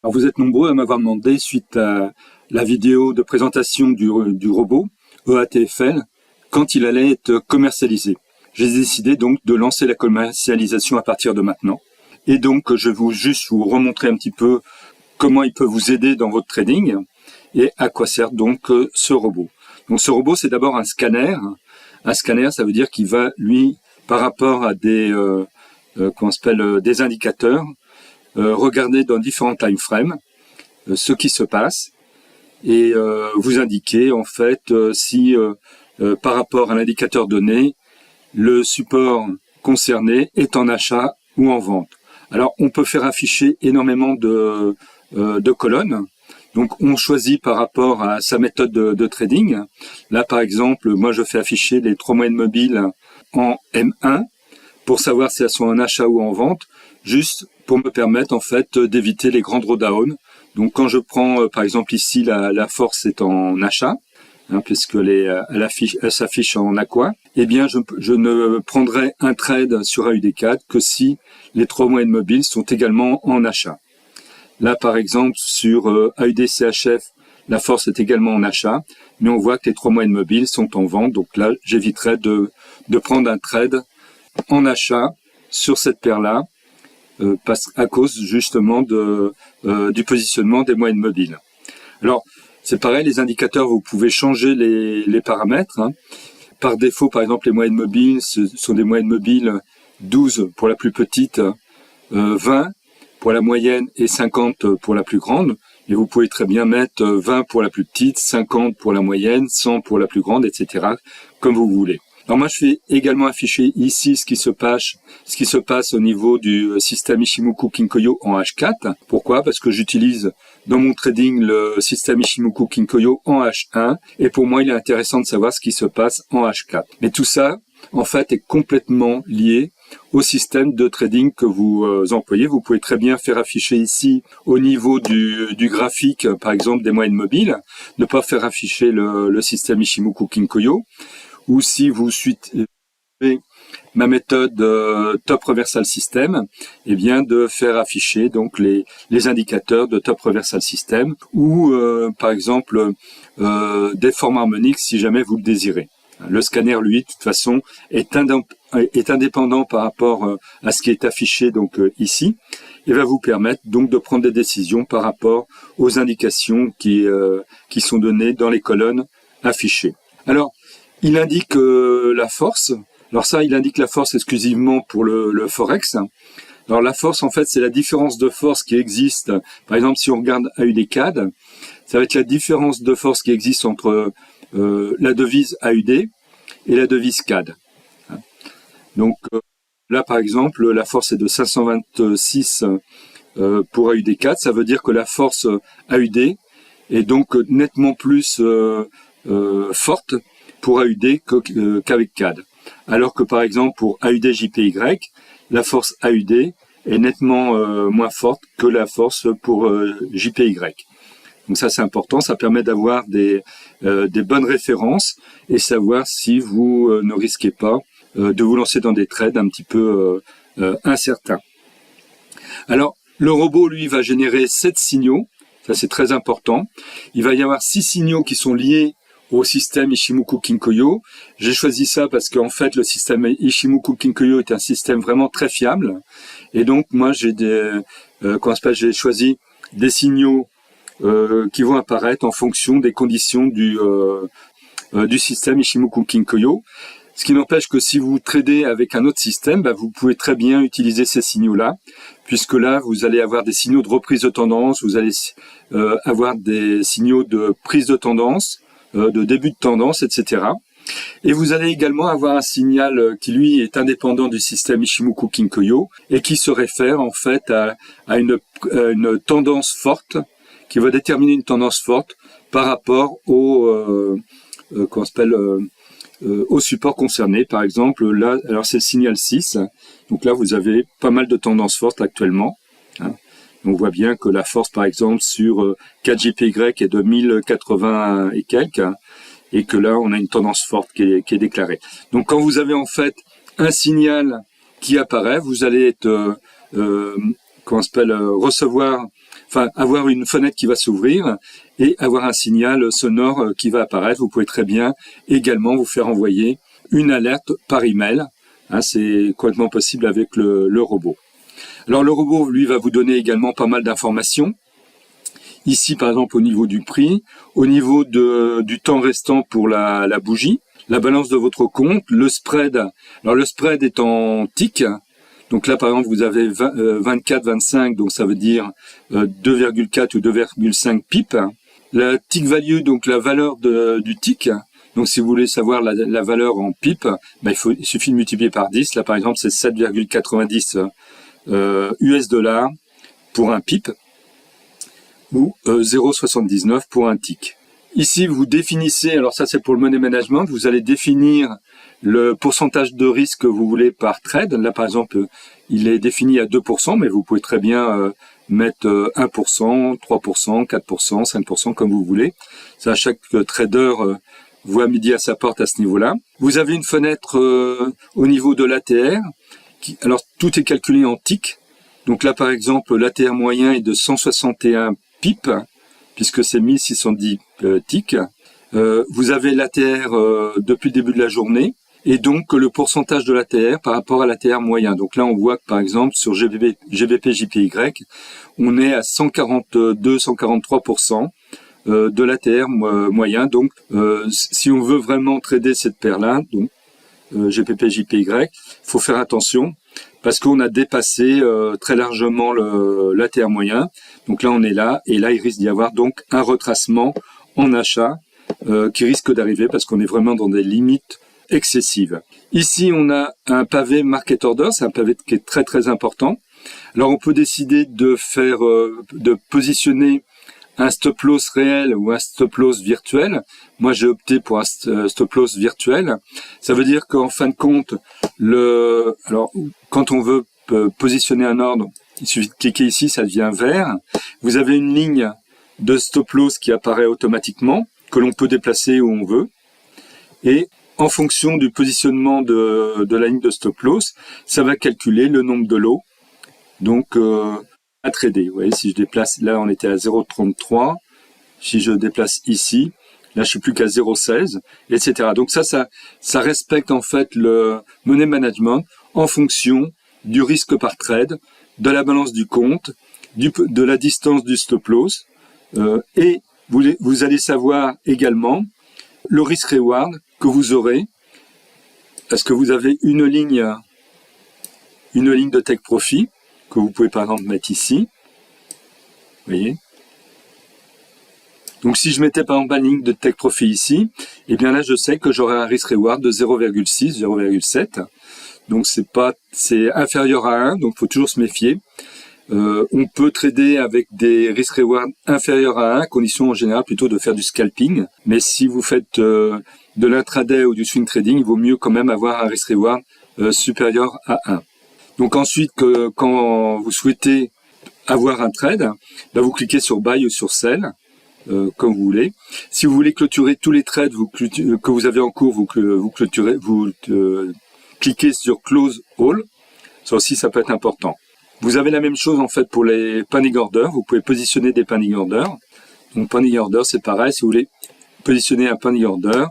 Alors vous êtes nombreux à m'avoir demandé, suite à la vidéo de présentation du robot EATFL, quand il allait être commercialisé. J'ai décidé donc de lancer la commercialisation à partir de maintenant. Et donc je vais juste vous remontrer un petit peu comment il peut vous aider dans votre trading et à quoi sert donc ce robot. Donc ce robot, c'est d'abord un scanner. Un scanner, ça veut dire qu'il va, lui, par rapport à des des indicateurs, regarder dans différents time frames ce qui se passe et vous indiquer en fait si par rapport à l'indicateur donné, le support concerné est en achat ou en vente. Alors on peut faire afficher énormément de colonnes. Donc on choisit par rapport à sa méthode de trading. Là par exemple, moi je fais afficher les 3 moyennes mobiles en M1 pour savoir si elles sont en achat ou en vente, juste pour me permettre en fait d'éviter les grands drawdowns. Donc quand je prends par exemple ici la force est en achat, puisque elle s'affiche en aqua, eh bien je ne prendrai un trade sur AUD4 que si les 3 moyennes mobiles sont également en achat. Là par exemple sur AUD-CHF, la force est également en achat, mais on voit que les 3 moyennes mobiles sont en vente, donc là j'éviterai de prendre un trade en achat sur cette paire-là, à cause justement du positionnement des moyennes mobiles. Alors, c'est pareil, les indicateurs, vous pouvez changer les paramètres. Par défaut, par exemple, les moyennes mobiles, ce sont des moyennes mobiles 12 pour la plus petite, 20 pour la moyenne et 50 pour la plus grande. Et vous pouvez très bien mettre 20 pour la plus petite, 50 pour la moyenne, 100 pour la plus grande, etc., comme vous voulez. Alors moi, je fais également afficher ici ce qui se passe au niveau du système Ichimoku Kinkoyo en H4. Pourquoi? Parce que j'utilise dans mon trading le système Ichimoku Kinkoyo en H1. Et pour moi, il est intéressant de savoir ce qui se passe en H4. Mais tout ça, en fait, est complètement lié au système de trading que vous employez. Vous pouvez très bien faire afficher ici, au niveau du graphique, par exemple, des moyennes mobiles, ne pas faire afficher le système Ichimoku Kinkoyo. Ou si vous suivez ma méthode Top Reversal System, eh bien de faire afficher donc les indicateurs de Top Reversal System ou par exemple des formes harmoniques si jamais vous le désirez. Le scanner, lui, de toute façon, est indépendant par rapport à ce qui est affiché donc ici et va vous permettre donc de prendre des décisions par rapport aux indications qui sont données dans les colonnes affichées. Alors, il indique la force. Alors ça, il indique la force exclusivement pour le Forex. Alors la force, en fait, c'est la différence de force qui existe. Par exemple, si on regarde AUD-CAD, ça va être la différence de force qui existe entre la devise AUD et la devise CAD. Donc là, par exemple, la force est de 526 pour AUD-CAD. Ça veut dire que la force AUD est donc nettement plus forte pour AUD qu'avec CAD. Alors que par exemple pour AUD-JPY, la force AUD est nettement moins forte que la force pour JPY. Donc ça c'est important, ça permet d'avoir des bonnes références et savoir si vous ne risquez pas de vous lancer dans des trades un petit peu incertains. Alors le robot lui va générer 7 signaux, ça c'est très important. Il va y avoir 6 signaux qui sont liés au système Ichimoku Kinkoyo. J'ai choisi ça parce qu'en fait le système Ichimoku Kinkoyo est un système vraiment très fiable et donc moi j'ai j'ai choisi des signaux qui vont apparaître en fonction des conditions du système Ichimoku Kinkoyo. Ce qui n'empêche que si vous tradez avec un autre système, vous pouvez très bien utiliser ces signaux-là, puisque là, vous allez avoir des signaux de reprise de tendance, vous allez avoir des signaux de prise de tendance, de début de tendance, etc. Et vous allez également avoir un signal qui, lui, est indépendant du système Ichimoku Kinkoyo et qui se réfère en fait à une tendance forte, qui va déterminer une tendance forte par rapport au support concerné. Par exemple, là, alors c'est le signal 6. Donc là, vous avez pas mal de tendances fortes actuellement. On voit bien que la force, par exemple, sur 4JPY est de 1080 et quelques, et que là, on a une tendance forte qui est déclarée. Donc, quand vous avez en fait un signal qui apparaît, vous allez être, recevoir enfin avoir une fenêtre qui va s'ouvrir et avoir un signal sonore qui va apparaître. Vous pouvez très bien également vous faire envoyer une alerte par email. C'est complètement possible avec le robot. Alors le robot, lui, va vous donner également pas mal d'informations. Ici, par exemple, au niveau du prix, au niveau du temps restant pour la bougie, la balance de votre compte, le spread. Alors le spread est en tick. Donc là, par exemple, vous avez 24, 25, donc ça veut dire 2,4 ou 2,5 pips. La tick value, donc la valeur du tick. Donc si vous voulez savoir la valeur en pips, il suffit de multiplier par 10. Là, par exemple, c'est 7,90 US dollars pour un pip ou 0,79 pour un tick. Ici, vous définissez, alors ça c'est pour le money management, vous allez définir le pourcentage de risque que vous voulez par trade. Là, par exemple, il est défini à 2%, mais vous pouvez très bien mettre 1%, 3%, 4%, 5%, comme vous voulez. Ça, chaque trader voit midi à sa porte à ce niveau-là. Vous avez une fenêtre au niveau de l'ATR. Alors, tout est calculé en tick. Donc là, par exemple, l'ATR moyen est de 161 pips, puisque c'est 1610 ticks. Vous avez l'ATR depuis le début de la journée, et donc le pourcentage de l'ATR par rapport à l'ATR moyen. Donc là, on voit que, par exemple, sur GBP JPY, on est à 142-143% de l'ATR moyen. Donc, si on veut vraiment trader cette paire-là, donc GBP JPY, faut faire attention, parce qu'on a dépassé très largement l'ATR moyen. Donc là, on est là, et là, il risque d'y avoir donc un retracement en achat qui risque d'arriver parce qu'on est vraiment dans des limites excessives. Ici, on a un pavé market order, c'est un pavé qui est très très important. Alors, on peut décider de positionner un stop loss réel ou un stop loss virtuel. Moi, j'ai opté pour un stop loss virtuel. Ça veut dire qu'en fin de compte, alors quand on veut positionner un ordre, il suffit de cliquer ici, ça devient vert. Vous avez une ligne de stop loss qui apparaît automatiquement, que l'on peut déplacer où on veut. Et en fonction du positionnement de la ligne de stop loss, ça va calculer le nombre de lots. Donc, à trader. Vous voyez, si je déplace, là on était à 0,33. Si je déplace ici, là je suis plus qu'à 0,16, etc. Donc ça respecte en fait le money management en fonction du risque par trade, de la balance du compte, de la distance du stop loss, et vous allez savoir également le risk reward que vous aurez. Est-ce que vous avez une ligne de take profit que vous pouvez par exemple mettre ici, vous voyez. Donc si je mettais par exemple une ligne de take profit ici, et bien là je sais que j'aurai un risk reward de 0,6, 0,7. Donc c'est inférieur à 1, donc il faut toujours se méfier. On peut trader avec des risk reward inférieurs à 1, condition en général plutôt de faire du scalping. Mais si vous faites de l'intraday ou du swing trading, il vaut mieux quand même avoir un risk reward supérieur à 1. Donc ensuite, quand vous souhaitez avoir un trade, vous cliquez sur Buy ou sur Sell, comme vous voulez. Si vous voulez clôturer tous les trades que vous avez en cours, vous cliquez sur Close All. Ça aussi, ça peut être important. Vous avez la même chose en fait pour les pending orders. Vous pouvez positionner des pending orders. Donc pending order, c'est pareil. Si vous voulez positionner un pending order,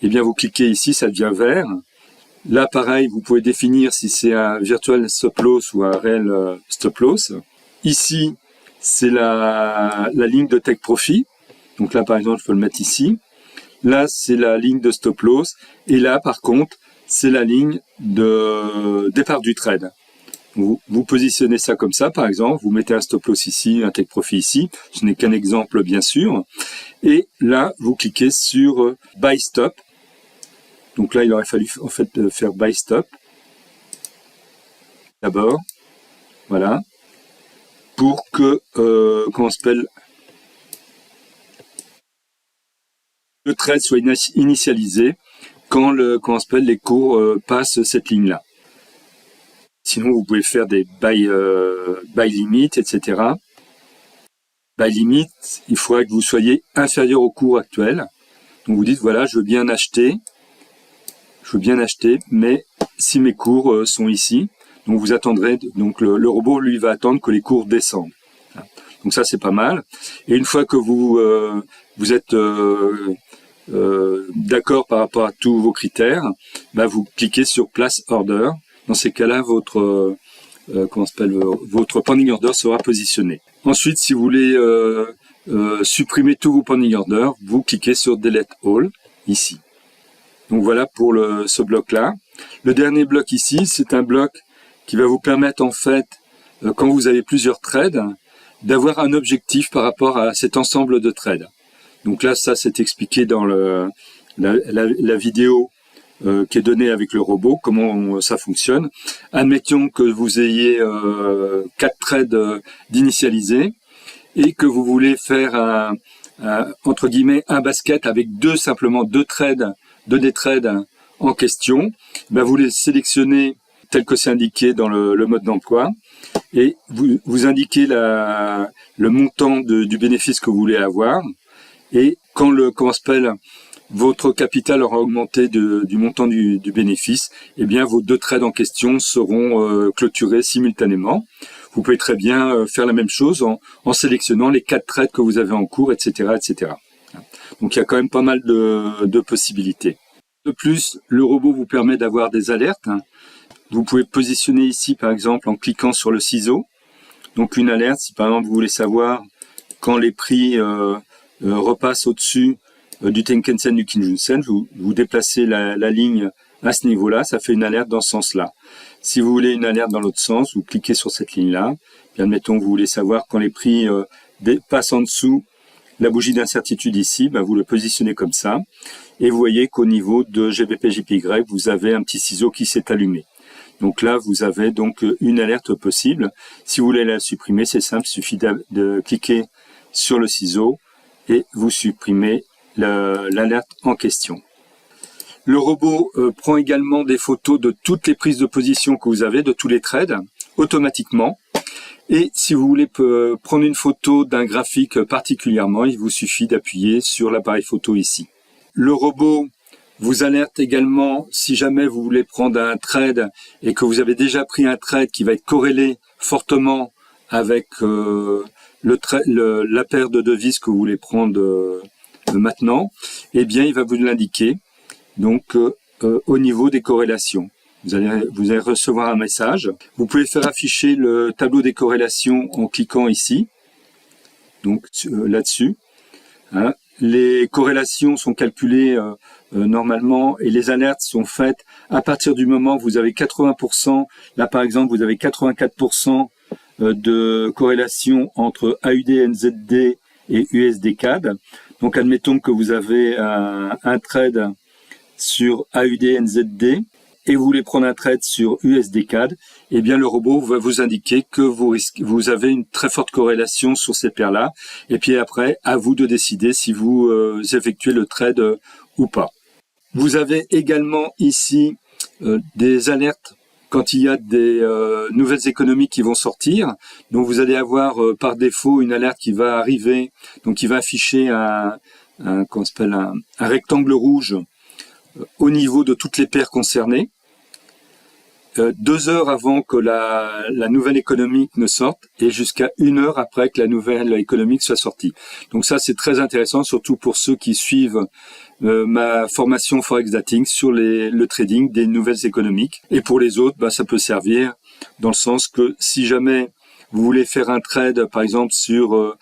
eh bien vous cliquez ici, ça devient vert. Là, pareil, vous pouvez définir si c'est un virtual stop loss ou un réel stop loss. Ici, c'est la ligne de take profit. Donc là, par exemple, je peux le mettre ici. Là, c'est la ligne de stop loss. Et là, par contre, c'est la ligne de départ du trade. Vous positionnez ça comme ça, par exemple. Vous mettez un stop loss ici, un take profit ici. Ce n'est qu'un exemple, bien sûr. Et là, vous cliquez sur Buy Stop. Donc là, il aurait fallu en fait faire Buy Stop. D'abord, voilà. Pour que, comment s'appelle, le trade soit initialisé quand les cours passent cette ligne-là. Sinon, vous pouvez faire des buy limit, etc. Buy limit, il faudrait que vous soyez inférieur au cours actuel. Donc vous dites, voilà, je veux bien acheter, mais si mes cours sont ici, donc vous attendrez, donc le robot lui va attendre que les cours descendent. Donc ça, c'est pas mal. Et une fois que vous êtes d'accord par rapport à tous vos critères, vous cliquez sur Place Order. Dans ces cas-là, votre pending order sera positionné. Ensuite, si vous voulez supprimer tous vos pending orders, vous cliquez sur Delete All ici. Donc voilà pour ce bloc-là. Le dernier bloc ici, c'est un bloc qui va vous permettre en fait, quand vous avez plusieurs trades, d'avoir un objectif par rapport à cet ensemble de trades. Donc là, ça c'est expliqué dans la vidéo qui est donnée avec le robot, comment ça fonctionne. Admettons que vous ayez 4 trades d'initialiser et que vous voulez faire entre guillemets un basket avec simplement deux des trades en question. Vous les sélectionnez tel que c'est indiqué dans le mode d'emploi et vous indiquez le montant du bénéfice que vous voulez avoir. Et quand votre capital aura augmenté du montant du bénéfice, vos 2 trades en question seront clôturés simultanément. Vous pouvez très bien faire la même chose en sélectionnant les 4 trades que vous avez en cours, etc., etc. Donc il y a quand même pas mal de possibilités. De plus, le robot vous permet d'avoir des alertes. Vous pouvez positionner ici, par exemple, en cliquant sur le ciseau. Donc une alerte, si par exemple vous voulez savoir quand les prix repassent au-dessus du Tenkan-sen, du Kijun-sen, vous déplacez la ligne à ce niveau-là, ça fait une alerte dans ce sens-là. Si vous voulez une alerte dans l'autre sens, vous cliquez sur cette ligne-là. Admettons que vous voulez savoir quand les prix passent en dessous la bougie d'incertitude ici, vous le positionnez comme ça. Et vous voyez qu'au niveau de GBP-JPY, vous avez un petit ciseau qui s'est allumé. Donc là, vous avez donc une alerte possible. Si vous voulez la supprimer, c'est simple, il suffit de cliquer sur le ciseau et vous supprimez l'alerte en question. Le robot prend également des photos de toutes les prises de position que vous avez, de tous les trades, automatiquement. Et si vous voulez prendre une photo d'un graphique particulièrement, il vous suffit d'appuyer sur l'appareil photo ici. Le robot vous alerte également si jamais vous voulez prendre un trade et que vous avez déjà pris un trade qui va être corrélé fortement avec la paire de devises que vous voulez prendre maintenant, il va vous l'indiquer donc au niveau des corrélations. Vous allez recevoir un message. Vous pouvez faire afficher le tableau des corrélations en cliquant ici, donc là-dessus. Les corrélations sont calculées normalement et les alertes sont faites à partir du moment où vous avez 80%. Là, par exemple, vous avez 84% de corrélation entre AUD, NZD et USD CAD. Donc, admettons que vous avez un trade sur AUD, NZD et vous voulez prendre un trade sur USD CAD, le robot va vous indiquer que vous avez une très forte corrélation sur ces paires-là. Et puis après, à vous de décider si vous effectuez le trade ou pas. Vous avez également ici des alertes quand il y a des nouvelles économies qui vont sortir. Donc vous allez avoir par défaut une alerte qui va arriver, donc qui va afficher un rectangle rouge au niveau de toutes les paires concernées. 2 heures avant que la nouvelle économique ne sorte et jusqu'à 1 heure après que la nouvelle économique soit sortie. Donc ça, c'est très intéressant, surtout pour ceux qui suivent ma formation Forex Dating sur le trading des nouvelles économiques. Et pour les autres, ça peut servir dans le sens que si jamais vous voulez faire un trade, par exemple, sur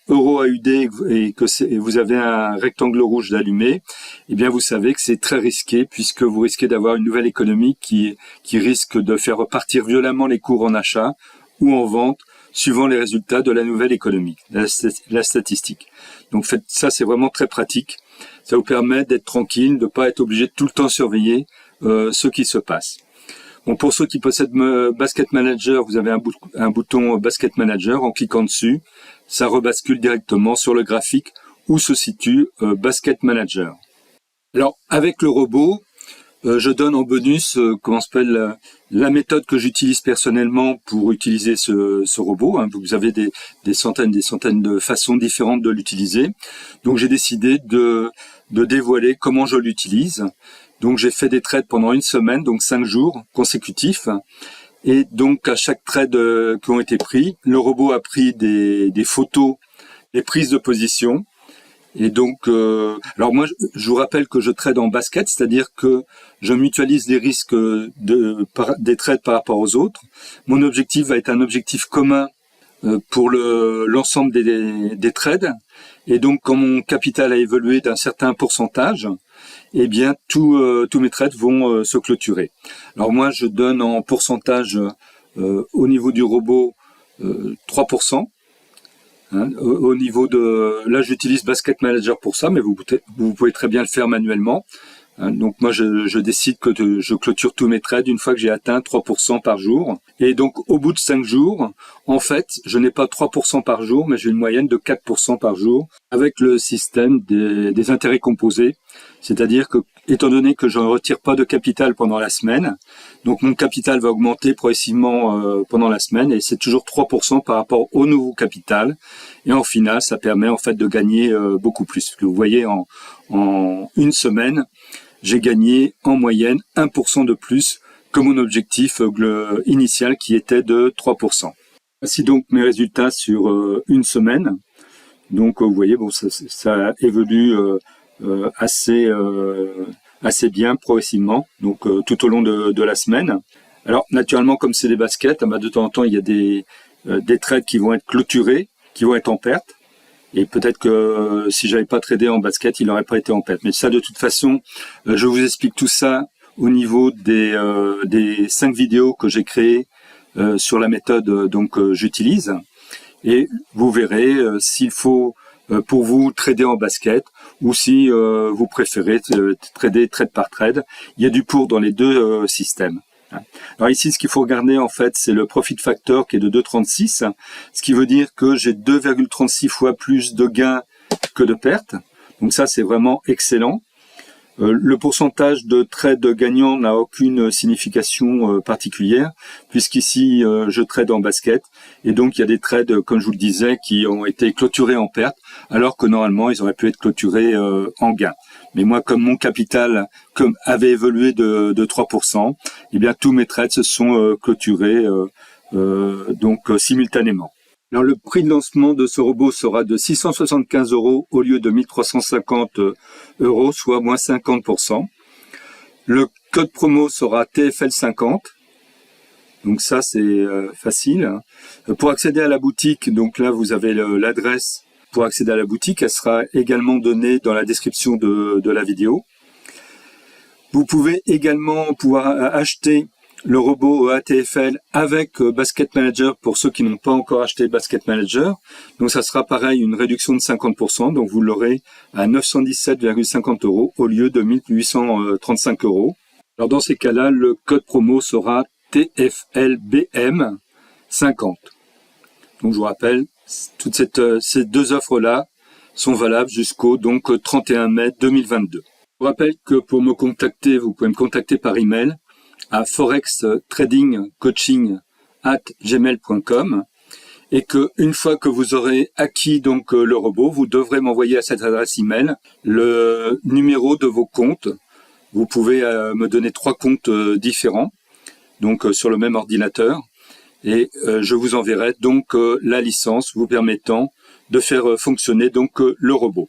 euro AUD et que vous avez un rectangle rouge d'allumé, vous savez que c'est très risqué puisque vous risquez d'avoir une nouvelle économie qui risque de faire repartir violemment les cours en achat ou en vente suivant les résultats de la nouvelle économie, la statistique. Donc ça, c'est vraiment très pratique. Ça vous permet d'être tranquille, de ne pas être obligé de tout le temps surveiller ce qui se passe. Bon, pour ceux qui possèdent Basket Manager, vous avez un bouton Basket Manager. En cliquant dessus, ça rebascule directement sur le graphique où se situe Basket Manager. Alors, avec le robot, je donne en bonus la méthode que j'utilise personnellement pour utiliser ce robot. Vous avez des centaines de façons différentes de l'utiliser. Donc, j'ai décidé de dévoiler comment je l'utilise. Donc j'ai fait des trades pendant 1 semaine, donc 5 jours consécutifs. Et donc à chaque trade qui ont été pris, le robot a pris des photos, des prises de position. Et donc, alors moi, je vous rappelle que je trade en basket, c'est-à-dire que je mutualise les risques des trades par rapport aux autres. Mon objectif va être un objectif commun pour l'ensemble des trades. Et donc, quand mon capital a évolué d'un certain pourcentage, eh bien, tous mes trades vont se clôturer. Alors moi, je donne en pourcentage au niveau du robot 3%. Au niveau de, là, j'utilise Basket Manager pour ça, mais vous pouvez très bien le faire manuellement. Donc moi, je décide que je clôture tous mes trades une fois que j'ai atteint 3% par jour. Et donc, au bout de 5 jours, en fait, je n'ai pas 3% par jour, mais j'ai une moyenne de 4% par jour avec le système des intérêts composés. C'est-à-dire que, étant donné que je ne retire pas de capital pendant la semaine, donc mon capital va augmenter progressivement pendant la semaine et c'est toujours 3% par rapport au nouveau capital. Et en final, ça permet en fait de gagner beaucoup plus. Parce que vous voyez, en une semaine, j'ai gagné en moyenne 1% de plus que mon objectif initial qui était de 3%. Voici donc mes résultats sur une semaine. Donc vous voyez, bon, ça évolue assez bien progressivement, donc tout au long de la semaine. Alors naturellement, comme c'est des baskets, de temps en temps il y a des trades qui vont être clôturés, qui vont être en perte. Et peut-être que si j'avais pas tradé en basket, il n'aurait pas été en perte. Mais ça, de toute façon, je vous explique tout ça au niveau des 5 vidéos que j'ai créées sur la méthode j'utilise. Et vous verrez s'il faut pour vous trader en basket ou si vous préférez trader trade par trade. Il y a du pour dans les deux systèmes. Alors ici, ce qu'il faut regarder en fait, c'est le profit factor qui est de 2,36, ce qui veut dire que j'ai 2,36 fois plus de gains que de pertes. Donc ça, c'est vraiment excellent. Le pourcentage de trades gagnants n'a aucune signification particulière, puisqu'ici, je trade en basket. Et donc, il y a des trades, comme je vous le disais, qui ont été clôturés en perte, alors que normalement, ils auraient pu être clôturés en gain. Mais moi, comme mon capital avait évolué de 3%, eh bien, tous mes trades se sont clôturés simultanément. Alors, le prix de lancement de ce robot sera de 675 € au lieu de 1350 €, soit moins 50%. Le code promo sera TFL50. Donc ça, c'est facile. Pour accéder à la boutique, donc là, vous avez l'adresse pour accéder à la boutique. Elle sera également donnée dans la description de la vidéo. Vous pouvez également acheter le robot ATFL avec Basket Manager pour ceux qui n'ont pas encore acheté Basket Manager. Donc ça sera pareil, une réduction de 50%. Donc vous l'aurez à 917,50 € au lieu de 1835 €. Alors dans ces cas-là, le code promo sera TFLBM 50. Donc je vous rappelle, toutes ces deux offres-là sont valables jusqu'au 31 mai 2022. Je vous rappelle que pour me contacter, vous pouvez me contacter par email à forextradingcoaching@gmail.com et que une fois que vous aurez acquis le robot, vous devrez m'envoyer à cette adresse email le numéro de vos comptes. Vous pouvez me donner 3 comptes différents, sur le même ordinateur, et je vous enverrai la licence vous permettant de faire fonctionner le robot.